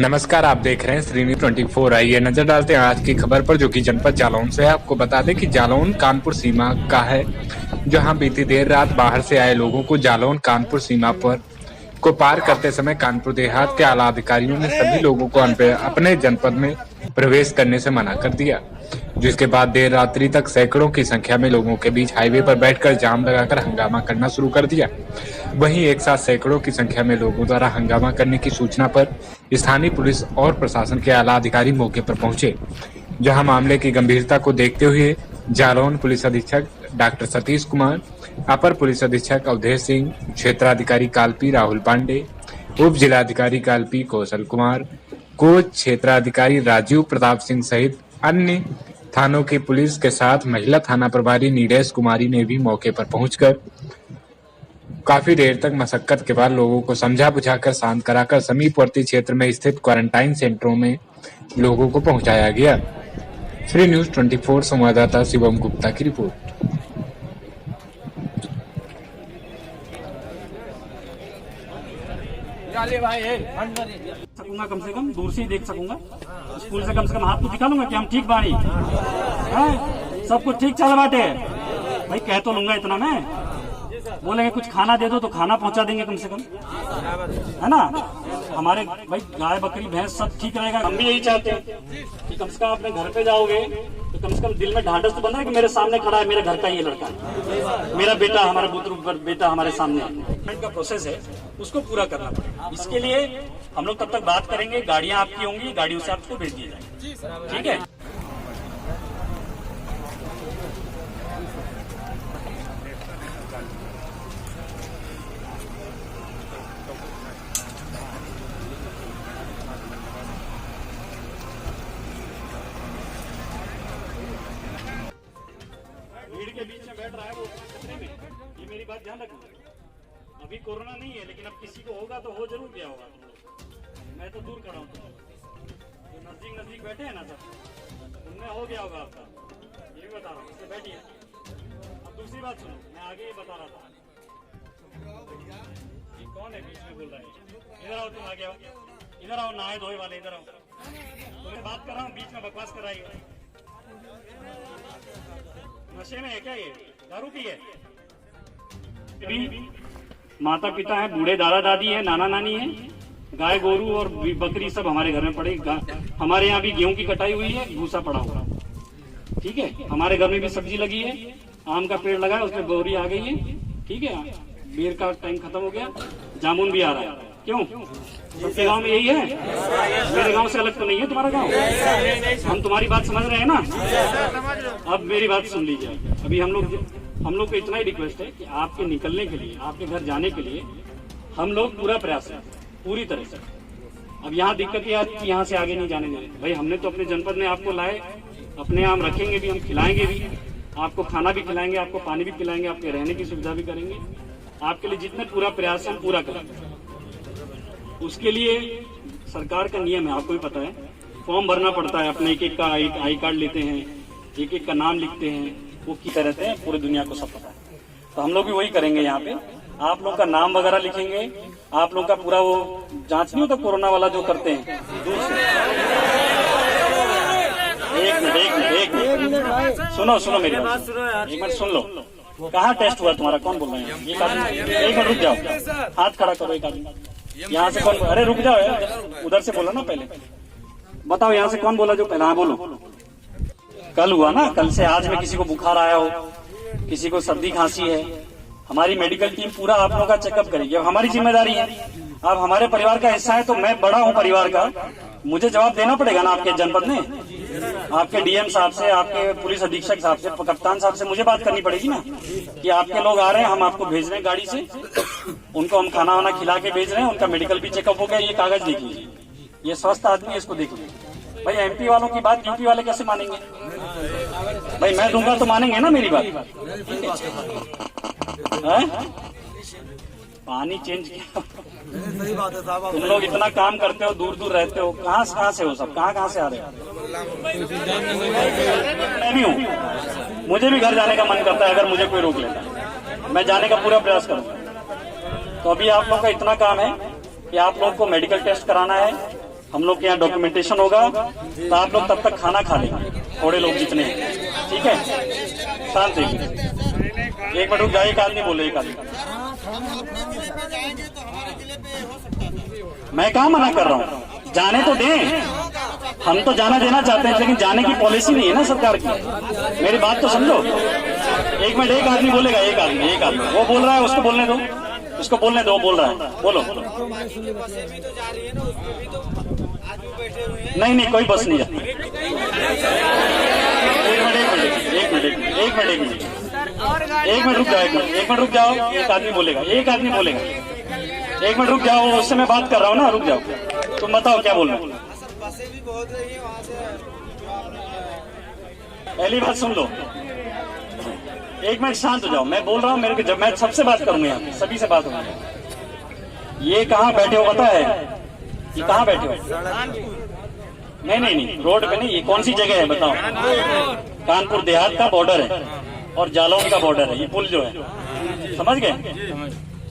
नमस्कार, आप देख रहे हैं श्री न्यूज 24। आइए नजर डालते हैं आज की खबर पर, जो कि जनपद जालौन से है। आपको बता दें कि जालौन कानपुर सीमा का है, जहां बीती देर रात बाहर से आए लोगों को जालौन कानपुर सीमा पर को पार करते समय कानपुर देहात के आला अधिकारियों ने सभी लोगों को अपने जनपद में प्रवेश करने से मना कर दिया, जिसके बाद देर रात्रि तक सैकड़ों की संख्या में लोगों के बीच हाईवे पर बैठकर जाम लगाकर हंगामा करना शुरू कर दिया। वहीं एक साथ सैकड़ों की संख्या में लोगों द्वारा हंगामा करने की सूचना पर स्थानीय पुलिस और प्रशासन के आला अधिकारी मौके पर पहुंचे, जहां मामले की गंभीरता को देखते हुए जालौन पुलिस अधीक्षक डॉक्टर सतीश कुमार, अपर पुलिस अधीक्षक अवधेश सिंह, क्षेत्राधिकारी कालपी राहुल पांडे, उप जिलाधिकारी कालपी कौशल कुमार, कोच क्षेत्राधिकारी राजीव प्रताप सिंह सहित अन्य थानों की पुलिस के साथ महिला थाना प्रभारी नीलेश कुमारी ने भी मौके पर पहुंचकर काफी देर तक मशक्कत के बाद लोगों को समझा बुझाकर शांत कराकर समीपवर्ती क्षेत्र में स्थित क्वारंटाइन सेंटरों में लोगों को पहुंचाया गया। श्री न्यूज 24 संवाददाता शिवम गुप्ता की रिपोर्ट। सकूंगा, कम से कम दूर से ही देख सकूंगा। स्कूल से कम हाथ को दिखा लूंगा कि हम ठीक बानी है, सब कुछ ठीक चल बाटे। भाई कह तो लूंगा इतना मैं, बोलेंगे कुछ खाना दे दो तो खाना पहुंचा देंगे कम से कम, है ना। हमारे भाई गाय बकरी भैंस सब ठीक रहेगा, हम भी यही चाहते हैं कि कम से कम अपने घर पे जाओगे तो कम से कम दिल में ढांढस तो बना है कि मेरे सामने खड़ा है, मेरे घर का ये लड़का है, मेरा बेटा, हमारा बुजुर्ग बेटा हमारे सामने है। का प्रोसेस है, उसको पूरा करना पड़ेगा। इसके लिए हम लोग तब तक बात करेंगे, गाड़ियां आपकी होंगी, गाड़ियों से आपको भेज दिया जाएगा, ठीक है। भीड़ के बीच में बैठ रहा है वो खतरे में, ये मेरी बात ध्यान रखना। अभी कोरोना नहीं है, लेकिन अब किसी को होगा तो हो जरूर गया होगा। मैं तो दूर खड़ा हूँ, जो नजदीक बैठे हैं ना सब, उनमें हो गया होगा आपका, ये भी बता रहा हूँ। इससे बैठिए। अब दूसरी बात सुनो, मैं आगे ये बता रहा था, ये कौन है बीच में बोल रहा है? इधर आओ, तुम आगे आओ, इधर आओ, नहाए धोए वाले इधर आओ। तो मैं बात कर रहा हूँ, बीच में बकवास कर रही है। नशे में है क्या ये? दारू पी है? माता पिता है, बूढ़े दादा दादी है, नाना नानी है, गाय गोरू और बकरी सब हमारे घर में पड़े। हमारे यहाँ भी गेहूं की कटाई हुई है, भूसा पड़ा हुआ, ठीक है। हमारे घर में भी सब्जी लगी है, आम का पेड़ लगा है, उसमें बोरी आ गई है, ठीक है। बेर का टाइम खत्म हो गया, जामुन भी आ रहा है। क्यों? सबके गांव में यही है? मेरे गांव से अलग तो नहीं है तुम्हारा गांव? हम तुम्हारी बात समझ रहे हैं ना। अब मेरी बात सुन लीजिए। अभी हम लोग को इतना ही रिक्वेस्ट है कि आपके निकलने के लिए, आपके घर जाने के लिए हम लोग पूरा प्रयास करें, पूरी तरह से। अब यहाँ दिक्कत यह है कि यहाँ से आगे नहीं जाने देंगे। भाई हमने तो अपने जनपद में आपको लाए, अपने यहाँ रखेंगे भी, हम खिलाएंगे भी, आपको खाना भी खिलाएंगे, आपको पानी भी पिलाएंगे, आपके रहने की सुविधा भी करेंगे। आपके लिए जितने पूरा प्रयास है हम पूरा करेंगे। उसके लिए सरकार का नियम है, आपको भी पता है, फॉर्म भरना पड़ता है। अपने एक का आई कार्ड लेते हैं, एक का नाम लिखते हैं, वो की रहते हैं, पूरी दुनिया को सब पता है। तो हम लोग भी वही करेंगे। यहाँ पे आप लोग का नाम वगैरह लिखेंगे, आप लोग का पूरा वो जांच नहीं होता कोरोना वाला जो करते हैं, एक मिनट सुनो मेरी बात, एक मिनट सुन लो। कहाँ टेस्ट हुआ तुम्हारा? कौन बोल रहे हैं? एक मिनट रुक जाओ, हाथ खड़ा करो एक आदमी। यहाँ से कौन? अरे रुक जाओ यार, उधर से बोला ना पहले। बताओ यहाँ से कौन बोला जो पहला? हाँ बोलो। कल हुआ ना, कल से आज में किसी को बुखार आया हो, किसी को सर्दी खांसी है, हमारी मेडिकल टीम पूरा आप लोगों का चेकअप करेगी। अब हमारी जिम्मेदारी है, अब हमारे परिवार का हिस्सा है, तो मैं बड़ा हूँ परिवार का, मुझे जवाब देना पड़ेगा ना आपके जनपद में, आपके डीएम साहब से, आपके पुलिस अधीक्षक साहब से, कप्तान साहब से मुझे बात करनी पड़ेगी ना कि आपके लोग आ रहे हैं, हम आपको भेज रहे हैं गाड़ी से, उनको हम खाना वाना खिला के भेज रहे हैं, उनका मेडिकल भी चेकअप हो गया। ये कागज देख लीजिए, ये स्वस्थ आदमी है, इसको देख लीजिए। भाई एमपी वालों की बात यूपी वाले कैसे मानेंगे? भाई मैं दूंगा तो मानेंगे ना मेरी बात, है? पानी चेंज किया। सही बात है साहब। तुम लोग इतना काम करते हो, दूर दूर रहते हो, कहाँ से हो सब? कहाँ से आ रहे हो? मैं भी हूँ, मुझे भी घर जाने का मन करता है, अगर मुझे कोई रोक लेता मैं जाने का पूरा प्रयास करूंगा। तो अभी आप लोगों का इतना काम है कि आप लोगों को मेडिकल टेस्ट कराना है, हम लोग के यहाँ डॉक्यूमेंटेशन होगा तो आप लोग तब तक खाना खा लेंगे, थोड़े लोग जितने हैं, ठीक है। शांति, एक मिनट रुक जाए, एक आदमी बोले, एक आदमी। मैं कहाँ मना कर रहा हूँ, जाने तो दें, हम तो जाना देना चाहते हैं, लेकिन जाने की पॉलिसी नहीं है ना सरकार की। मेरी बात तो समझो। एक मिनट, एक आदमी बोलेगा, एक आदमी वो बोल रहा है, उसको बोलने दो, उसको बोलने दो, बोल रहा है, बोलो। नहीं, कोई बस नहीं जाती। एक मिनट रुक जाओ, एक आदमी बोलेगा, एक मिनट रुक जाओ, उससे मैं बात कर रहा हूँ ना, रुक जाओ, तुम बताओ क्या बोल रहे हो। पहली बात सुन लो, एक मिनट शांत हो जाओ, मैं बोल रहा हूँ, मेरे को जब मैं सबसे बात करूंगा, यहाँ सभी से बात होगी। ये कहाँ बैठे हो पता है, ये कहाँ बैठे हो? नहीं, रोड पे नहीं, ये कौन सी जगह है बताओ? कानपुर देहात का बॉर्डर है और जालौन का बॉर्डर है, ये पुल जो है, समझ गए?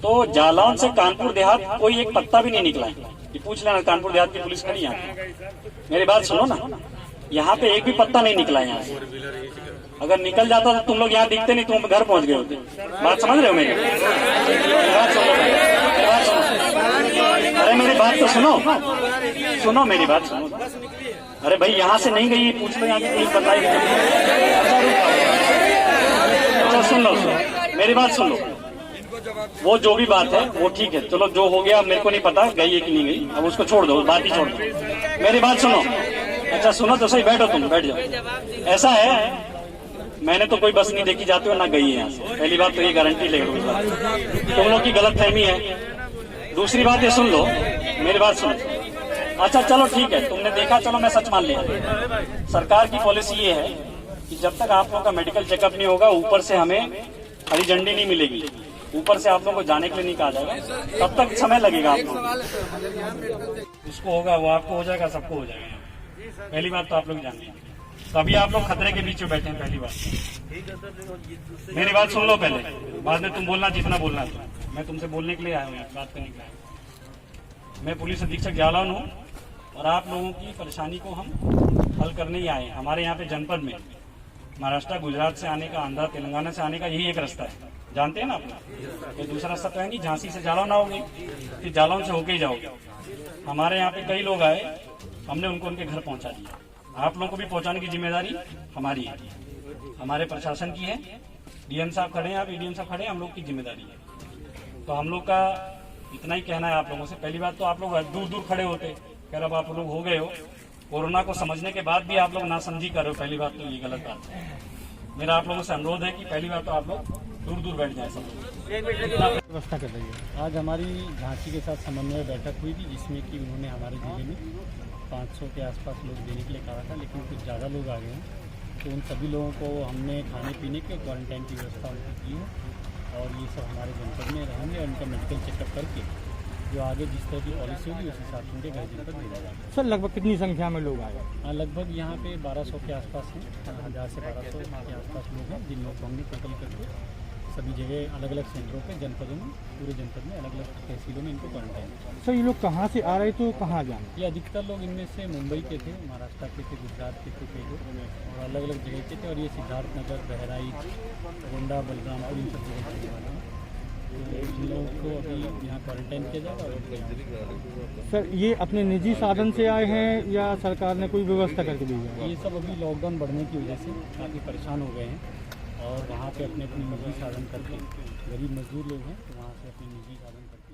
तो जालौन से कानपुर देहात कोई एक पत्ता भी नहीं निकला है, ये पूछ लेना, कानपुर देहात की पुलिस खड़ी है। मेरी बात सुनो ना, यहाँ पे एक भी पत्ता नहीं निकला है यहाँ से। अगर निकल जाता तो तुम लोग यहाँ दिखते नहीं, तुम घर पहुंच गए होते। बात समझ रहे हो मेरी? अरे मेरी बात तो सुनो, मेरी बात सुनो। अरे भाई यहाँ से नहीं गई, पूछ लो यहाँ की पुलिस बताएगी। अच्छा सुन लो, मेरी बात सुन लो, वो जो भी बात है वो ठीक है, चलो जो हो गया मेरे को नहीं पता गई है कि नहीं गई, अब उसको छोड़ दो, बात ही छोड़ दो। मेरी बात सुनो, अच्छा सुनो तो सही, बैठो, तुम बैठ जाओ। ऐसा है, मैंने तो कोई बस नहीं देखी जाती हो ना गई है यहाँ से, पहली बात तो ये गारंटी ले लो, तुम लोग की गलतफहमी है। दूसरी बात ये सुन लो, मेरी बात सुनो। अच्छा चलो ठीक है, तुमने देखा, चलो मैं सच मान लिया। सरकार की पॉलिसी ये है कि जब तक आप लोगों का मेडिकल चेकअप नहीं होगा, ऊपर से हमें हरी झंडी नहीं मिलेगी, ऊपर से आप लोगों को जाने के लिए नहीं कहा जाएगा, तब तक समय लगेगा आप लोग। उसको होगा, वो आपको हो जाएगा, सबको हो जाएगा। पहली बात तो आप लोग जानते हैं, तो अभी आप लोग खतरे के बीच में बैठे हैं। पहली बात मेरी बात सुन लो पहले, बाद में तुम बोलना जितना बोलना है। मैं तुमसे बोलने के लिए आया हूँ, बात करने के लिए आया हूँ। मैं पुलिस अधीक्षक जालौन हूँ और आप लोगों की परेशानी को हम हल करने ही आए। हमारे यहाँ पे जनपद में महाराष्ट्र, गुजरात से आने का, आंध्र, तेलंगाना से आने का यही एक रास्ता है, जानते हैं ना आप लोग? ये दूसरा रास्ता तो है नहीं, झांसी से जालौन आओगे, फिर जालौन से होके ही जाओगे। हमारे यहाँ पे कई लोग आए, हमने उनको उनके घर पहुँचा दिया। आप लोगों को भी पहुँचाने की जिम्मेदारी हमारी है, हमारे प्रशासन की है। डीएम साहब खड़े हैं, आप एडीएम साहब खड़े हैं, हम लोग की जिम्मेदारी है। तो हम लोग का इतना ही कहना है आप लोगों से। पहली बात तो आप लोग दूर दूर खड़े होते, खैर अब आप लोग हो गए हो, कोरोना को समझने के बाद भी आप लोग नासमझी कर रहे हो, पहली बात तो ये गलत बात है। मेरा आप लोगों से अनुरोध है कि पहली बात तो आप लोग दूर दूर बैठ जाए, सब व्यवस्था कर रही है। आज हमारी झांसी के साथ समन्वय बैठक हुई थी, जिसमें कि उन्होंने हमारे जिले में 500 के आसपास लोग देने के लिए कहा था, लेकिन कुछ ज़्यादा लोग आ गए हैं, तो उन सभी लोगों को हमने खाने पीने के, क्वारंटाइन की व्यवस्था उनको की है। और ये सब हमारे जनपद में रहेंगे और उनका मेडिकल चेकअप करके जो आगे जिस तरह की पॉलिसी होगी उस हिसाब से उनके घर जनपद भेजा जाएगा। सर लगभग कितनी संख्या में लोग आए? हाँ, लगभग यहाँ पे 1200 के आसपास हैं, 1000 से 1200 के आसपास लोग हैं, जिन लोगों को हमने टोटल करके सभी जगह अलग अलग सेंटरों पे, जनपदों में, पूरे जनपद में अलग अलग तहसीलों में इनको क्वारंटाइन किया। सर ये लोग कहाँ से आ रहे थे, कहाँ जाना? ये अधिकतर लोग इनमें से मुंबई के थे, महाराष्ट्र के थे, गुजरात के थे कई लोग, और अलग अलग जगह के थे। और ये सिद्धार्थनगर, बहराइच, गोंडा, बलरामपुर, इन सब जगह के वाले हैं। तो इन लोगों को अभी यहाँ क्वारंटाइन किया जाएगा। और सर ये अपने निजी साधन से आए हैं या सरकार ने कोई व्यवस्था करके दी है? ये सब अभी लॉकडाउन बढ़ने की वजह से काफ़ी परेशान हो गए हैं और वहाँ पे अपने निजी साधन करके, गरीब मजदूर लोग हैं तो वहाँ से अपने निजी साधन करके